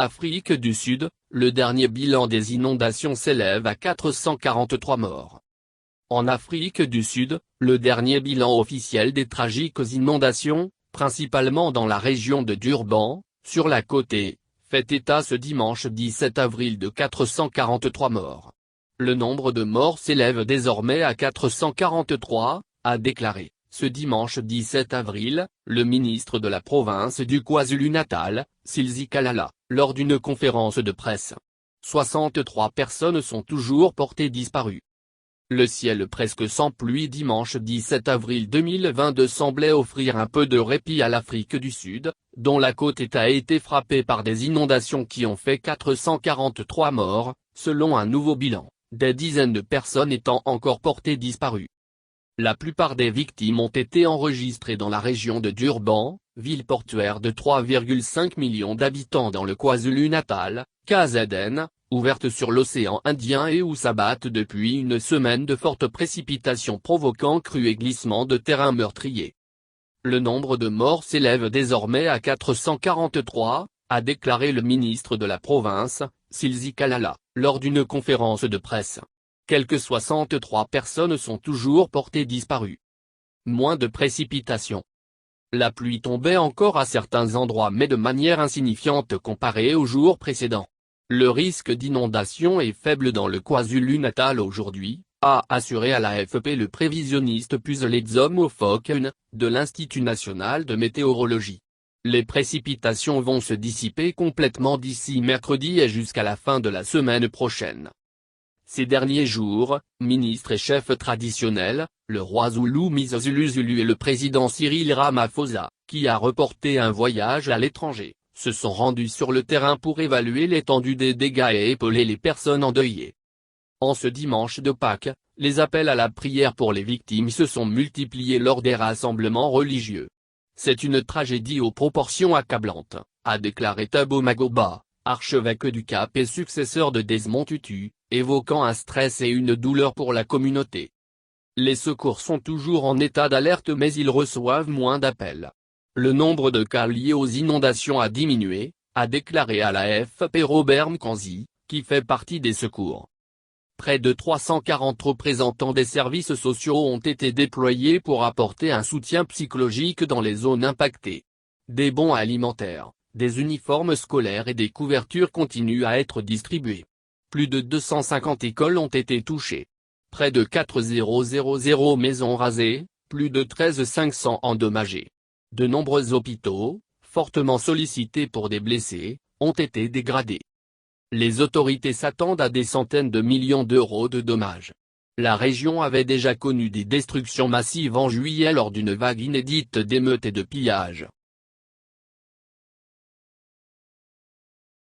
Afrique du Sud, le dernier bilan des inondations s'élève à 443 morts. En Afrique du Sud, le dernier bilan officiel des tragiques inondations, principalement dans la région de Durban, sur la côte est, fait état ce dimanche 17 avril de 443 morts. Le nombre de morts s'élève désormais à 443, a déclaré, ce dimanche 17 avril, le ministre de la province du KwaZulu-Natal, Silzi Kalala, lors d'une conférence de presse. 63 personnes sont toujours portées disparues. Le ciel presque sans pluie dimanche 17 avril 2022 semblait offrir un peu de répit à l'Afrique du Sud, dont la côte est a été frappée par des inondations qui ont fait 443 morts, selon un nouveau bilan, des dizaines de personnes étant encore portées disparues. La plupart des victimes ont été enregistrées dans la région de Durban, ville portuaire de 3,5 millions d'habitants dans le KwaZulu-Natal, KZN, ouverte sur l'océan Indien et où s'abattent depuis une semaine de fortes précipitations provoquant crues et glissements de terrain meurtriers. Le nombre de morts s'élève désormais à 443, a déclaré le ministre de la province, Silzi Kalala, lors d'une conférence de presse. Quelques 63 personnes sont toujours portées disparues. Moins de précipitations. La pluie tombait encore à certains endroits mais de manière insignifiante comparée aux jours précédents. Le risque d'inondation est faible dans le KwaZulu-Natal aujourd'hui, a assuré à l'AFP le prévisionniste Puzeledzom Fokun, de l'Institut national de météorologie. Les précipitations vont se dissiper complètement d'ici mercredi et jusqu'à la fin de la semaine prochaine. Ces derniers jours, ministres et chefs traditionnels, le roi Zulu Mzulu et le président Cyril Ramaphosa, qui a reporté un voyage à l'étranger, se sont rendus sur le terrain pour évaluer l'étendue des dégâts et épauler les personnes endeuillées. En ce dimanche de Pâques, les appels à la prière pour les victimes se sont multipliés lors des rassemblements religieux. C'est une tragédie aux proportions accablantes, a déclaré Thabo Magoba, archevêque du Cap et successeur de Desmond Tutu, évoquant un stress et une douleur pour la communauté. Les secours sont toujours en état d'alerte mais ils reçoivent moins d'appels. Le nombre de cas liés aux inondations a diminué, a déclaré à l'AFP Robert Mkanzi, qui fait partie des secours. Près de 340 représentants des services sociaux ont été déployés pour apporter un soutien psychologique dans les zones impactées. Des bons alimentaires, des uniformes scolaires et des couvertures continuent à être distribués. Plus de 250 écoles ont été touchées. Près de 4000 maisons rasées, plus de 13500 endommagées. De nombreux hôpitaux, fortement sollicités pour des blessés, ont été dégradés. Les autorités s'attendent à des centaines de millions d'euros de dommages. La région avait déjà connu des destructions massives en juillet lors d'une vague inédite d'émeutes et de pillages.